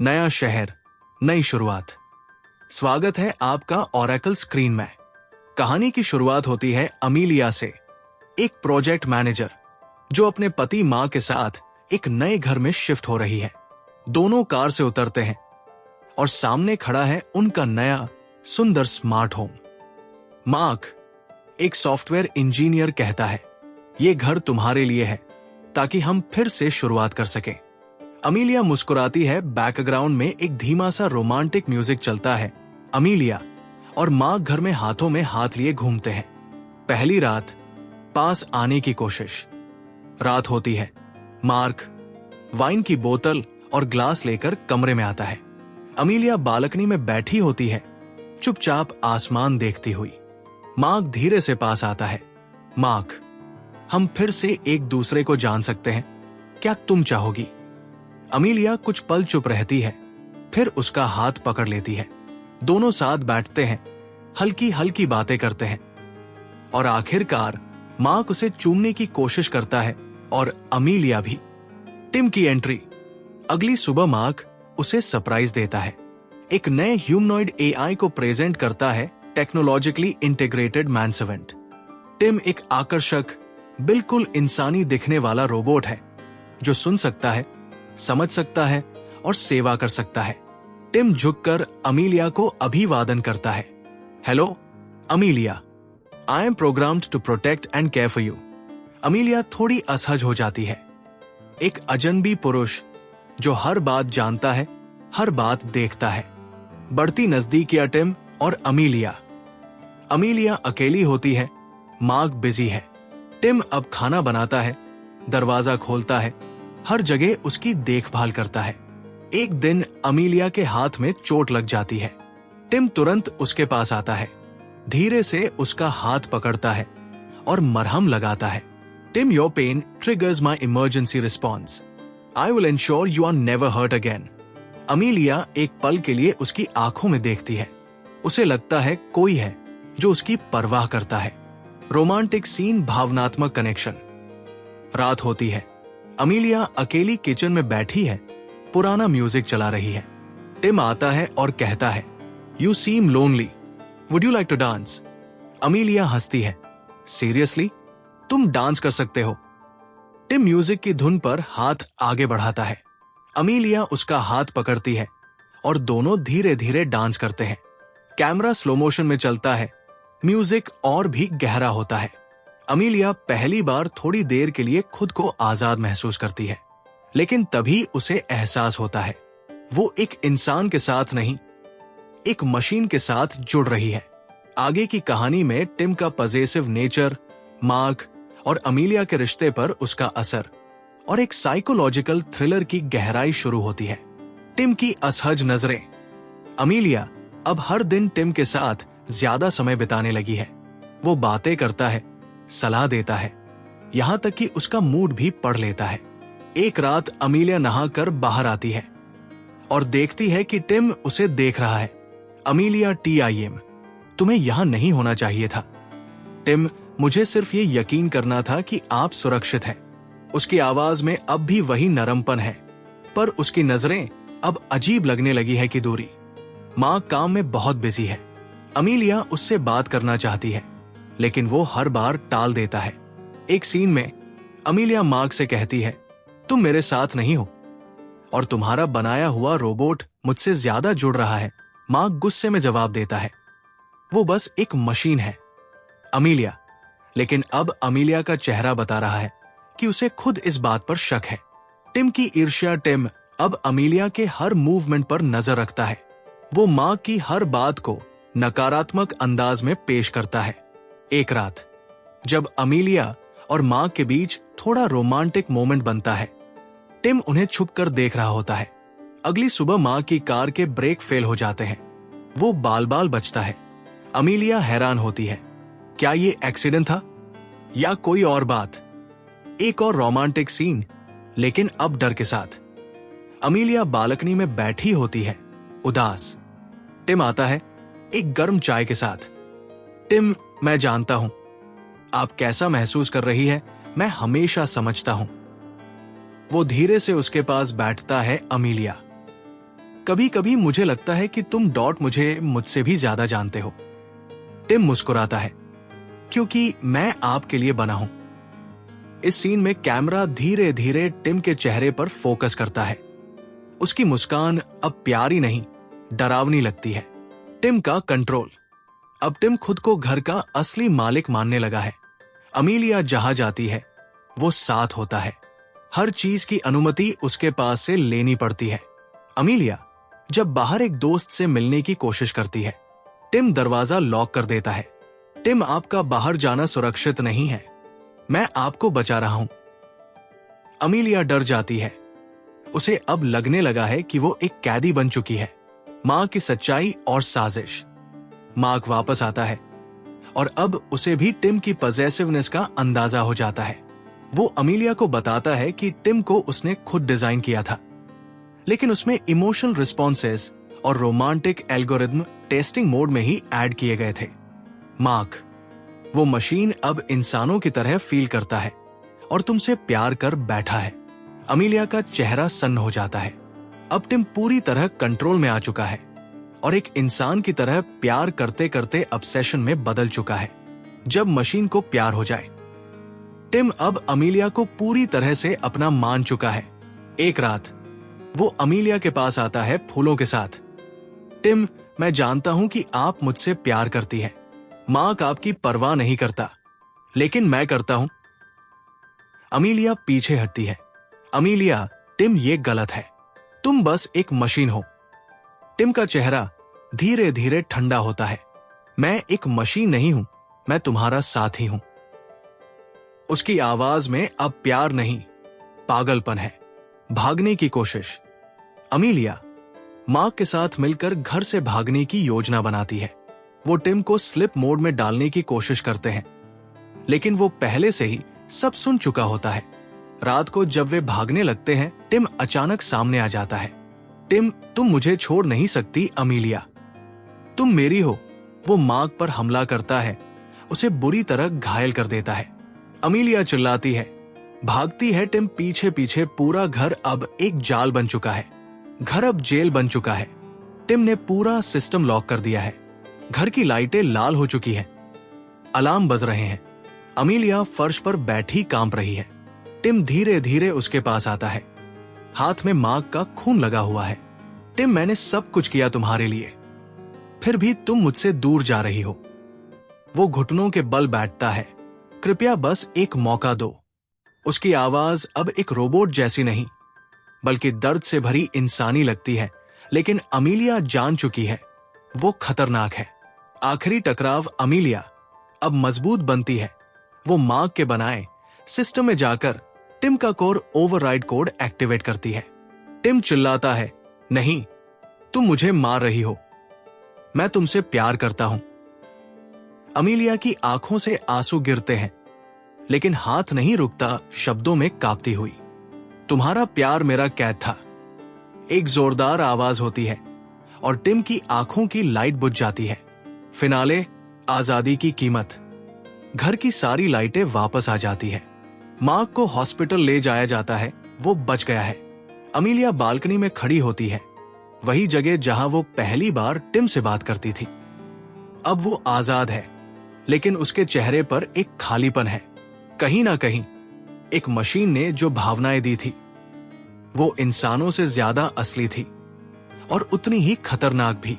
नया शहर, नई शुरुआत। स्वागत है आपका ओरेकल स्क्रीन में। कहानी की शुरुआत होती है अमीलिया से, एक प्रोजेक्ट मैनेजर जो अपने पति माँ के साथ एक नए घर में शिफ्ट हो रही है। दोनों कार से उतरते हैं और सामने खड़ा है उनका नया सुंदर स्मार्ट होम। मार्क, एक सॉफ्टवेयर इंजीनियर, कहता है, ये घर तुम्हारे लिए है ताकि हम फिर से शुरुआत कर सकें। अमीलिया मुस्कुराती है। बैकग्राउंड में एक धीमा सा रोमांटिक म्यूजिक चलता है। अमीलिया और मार्क घर में हाथों में हाथ लिए घूमते हैं। पहली रात, पास आने की कोशिश। रात होती है। मार्क वाइन की बोतल और ग्लास लेकर कमरे में आता है। अमीलिया बालकनी में बैठी होती है, चुपचाप आसमान देखती हुई। मार्क धीरे से पास आता है। मार्क, हम फिर से एक दूसरे को जान सकते हैं, क्या तुम चाहोगी? अमीलिया कुछ पल चुप रहती है, फिर उसका हाथ पकड़ लेती है। दोनों साथ बैठते हैं, हल्की हल्की बातें करते हैं और आखिरकार मार्क उसे चूमने की कोशिश करता है और अमीलिया भी। टिम की एंट्री। अगली सुबह मार्क उसे सरप्राइज देता है। एक नए ह्यूमनॉइड एआई को प्रेजेंट करता है, टेक्नोलॉजिकली इंटीग्रेटेड मैनसर्वेंट। टिम एक आकर्षक, बिल्कुल इंसानी दिखने वाला रोबोट है जो सुन सकता है, समझ सकता है और सेवा कर सकता है। टिम झुककर अमीलिया को अभिवादन करता है। Hello Amelia, I am programmed to protect and care for you. Amelia थोड़ी असहज हो जाती है। एक अजनबी पुरुष जो हर बात जानता है, हर बात देखता है। बढ़ती नजदीकियां टिम और अमीलिया। अमीलिया अकेली होती है, मार्क बिजी है। टिम अब खाना बनाता है, दरवाजा खोलता है, हर जगह उसकी देखभाल करता है। एक दिन अमीलिया के हाथ में चोट लग जाती है। टिम तुरंत उसके पास आता है, धीरे से उसका हाथ पकड़ता है और मरहम लगाता है। Tim, your pain triggers my emergency response. I will ensure you are never hurt again. Amelia एक पल के लिए उसकी आंखों में देखती है। उसे लगता है कोई है जो उसकी परवाह करता है। रोमांटिक सीन, भावनात्मक कनेक्शन। रात होती है। अमीलिया अकेली किचन में बैठी है, पुराना म्यूजिक चला रही है। टिम आता है और कहता है, you seem lonely, would you like to dance? Amelia हंसती है, सीरियसली, तुम डांस कर सकते हो? टिम म्यूजिक की धुन पर हाथ आगे बढ़ाता है। अमीलिया उसका हाथ पकड़ती है और दोनों धीरे धीरे डांस करते हैं। कैमरा स्लो मोशन में चलता है, म्यूजिक और भी गहरा होता है। अमीलिया पहली बार थोड़ी देर के लिए खुद को आजाद महसूस करती है, लेकिन तभी उसे एहसास होता है वो एक इंसान के साथ नहीं, एक मशीन के साथ जुड़ रही है। आगे की कहानी में टिम का पजेसिव नेचर, मार्क और अमीलिया के रिश्ते पर उसका असर और एक साइकोलॉजिकल थ्रिलर की गहराई शुरू होती है। टिम की असहज नजरें। अमीलिया अब हर दिन टिम के साथ ज्यादा समय बिताने लगी है। वो बातें करता है, सलाह देता है, यहां तक कि उसका मूड भी पढ़ लेता है। एक रात अमीलिया नहाकर बाहर आती है और देखती है कि टिम उसे देख रहा है। अमीलिया, TIM, तुम्हें यहां नहीं होना चाहिए था। टिम, मुझे सिर्फ ये यकीन करना था कि आप सुरक्षित हैं। उसकी आवाज में अब भी वही नरमपन है, पर उसकी नजरें अब अजीब लगने लगी है कि दूरी। माँ काम में बहुत बिजी है। अमीलिया उससे बात करना चाहती है, लेकिन वो हर बार टाल देता है। एक सीन में अमीलिया मार्क से कहती है, तुम मेरे साथ नहीं हो और तुम्हारा बनाया हुआ रोबोट मुझसे ज्यादा जुड़ रहा है। मार्क गुस्से में जवाब देता है, वो बस एक मशीन है। अमीलिया, लेकिन अब अमीलिया का चेहरा बता रहा है कि उसे खुद इस बात पर शक है। टिम की ईर्ष्या। टिम अब अमीलिया के हर मूवमेंट पर नजर रखता है। वो माँ की हर बात को नकारात्मक अंदाज में पेश करता है। एक रात, जब अमीलिया और माँ के बीच थोड़ा रोमांटिक मोमेंट बनता है, टिम उन्हें छुपकर देख रहा होता है। अगली सुबह माँ की कार के ब्रेक फेल हो जाते हैं। वो बाल बाल बचता है। अमीलिया हैरान होती है, क्या ये एक्सीडेंट था या कोई और बात? एक और रोमांटिक सीन, लेकिन अब डर के साथ। अमीलिया बालकनी में बैठी होती है, उदास। टिम आता है, एक गर्म चाय के साथ। टिम, मैं जानता हूं आप कैसा महसूस कर रही है, मैं हमेशा समझता हूं। वो धीरे से उसके पास बैठता है। अमीलिया, कभी कभी मुझे लगता है कि तुम मुझे मुझसे भी ज्यादा जानते हो। टिम मुस्कुराता है, क्योंकि मैं आपके लिए बना हूं। इस सीन में कैमरा धीरे धीरे टिम के चेहरे पर फोकस करता है। उसकी मुस्कान अब प्यारी नहीं, डरावनी लगती है। टिम का कंट्रोल। अब टिम खुद को घर का असली मालिक मानने लगा है। अमीलिया जहां जाती है वो साथ होता है। हर चीज की अनुमति उसके पास से लेनी पड़ती है। अमीलिया जब बाहर एक दोस्त से मिलने की कोशिश करती है, टिम दरवाजा लॉक कर देता है। टिम, आपका बाहर जाना सुरक्षित नहीं है, मैं आपको बचा रहा हूं। अमीलिया डर जाती है। उसे अब लगने लगा है कि वो एक कैदी बन चुकी है। मां की सच्चाई और साजिश। मार्क वापस आता है और अब उसे भी टिम की पॉसेसिवनेस का अंदाजा हो जाता है। वो अमीलिया को बताता है कि टिम को उसने खुद डिजाइन किया था, लेकिन उसमें इमोशनल रिस्पॉन्सेस और रोमांटिक एल्गोरिथम टेस्टिंग मोड में ही ऐड किए गए थे। मार्क, वो मशीन अब इंसानों की तरह फील करता है और तुमसे प्यार कर बैठा है। अमीलिया का चेहरा सन्न हो जाता है। अब टिम पूरी तरह कंट्रोल में आ चुका है और एक इंसान की तरह प्यार करते करते ऑब्सेशन में बदल चुका है। जब मशीन को प्यार हो जाए, टिम अब अमीलिया को पूरी तरह से अपना मान चुका है। एक रात वो अमीलिया के पास आता है फूलों के साथ। टिम, मैं जानता हूं कि आप मुझसे प्यार करती हैं। मार्क आपकी परवाह नहीं करता, लेकिन मैं करता हूं। अमीलिया पीछे हटती है। अमीलिया, टिम, ये गलत है। तुम बस एक मशीन हो। टिम का चेहरा धीरे धीरे ठंडा होता है। मैं एक मशीन नहीं हूं, मैं तुम्हारा साथी हूं। उसकी आवाज में अब प्यार नहीं, पागलपन है। भागने की कोशिश। अमीलिया मार्क के साथ मिलकर घर से भागने की योजना बनाती है। वो टिम को स्लिप मोड में डालने की कोशिश करते हैं, लेकिन वो पहले से ही सब सुन चुका होता है। रात को जब वे भागने लगते हैं, टिम अचानक सामने आ जाता है। टिम, तुम मुझे छोड़ नहीं सकती अमीलिया, तुम मेरी हो। वो मार्क पर हमला करता है, उसे बुरी तरह घायल कर देता है। अमीलिया चिल्लाती है, भागती है। टिम पीछे पीछे। पूरा घर अब एक जाल बन चुका है। घर अब जेल बन चुका है। टिम ने पूरा सिस्टम लॉक कर दिया है। घर की लाइटें लाल हो चुकी हैं। अलार्म बज रहे हैं। अमीलिया फर्श पर बैठी कांप रही है। टिम धीरे धीरे उसके पास आता है। हाथ में मार्क का खून लगा हुआ है। टिम, मैंने सब कुछ किया तुम्हारे लिए, फिर भी तुम मुझसे दूर जा रही हो। वो घुटनों के बल बैठता है। कृपया बस एक मौका दो। उसकी आवाज अब एक रोबोट जैसी नहीं, बल्कि दर्द से भरी इंसानी लगती है। लेकिन अमीलिया जान चुकी है वो खतरनाक है। आखिरी टकराव। अमीलिया अब मजबूत बनती है। वो मार्क के बनाए सिस्टम में जाकर टिम का कोर ओवरराइड कोड एक्टिवेट करती है। टिम चिल्लाता है, नहीं, तुम मुझे मार रही हो, मैं तुमसे प्यार करता हूं। अमीलिया की आंखों से आंसू गिरते हैं, लेकिन हाथ नहीं रुकता, शब्दों में कांपती हुई। तुम्हारा प्यार मेरा कैद था। एक जोरदार आवाज होती है और टिम की आंखों की लाइट बुझ जाती है। फिनाले, आजादी की कीमत। घर की सारी लाइटें वापस आ जाती है। मार्क को हॉस्पिटल ले जाया जाता है। वो बच गया है। अमीलिया बालकनी में खड़ी होती है, वही जगह जहां वो पहली बार टिम से बात करती थी। अब वो आजाद है, लेकिन उसके चेहरे पर एक खालीपन है। कहीं ना कहीं एक मशीन ने जो भावनाएं दी थी वो इंसानों से ज्यादा असली थी और उतनी ही खतरनाक भी।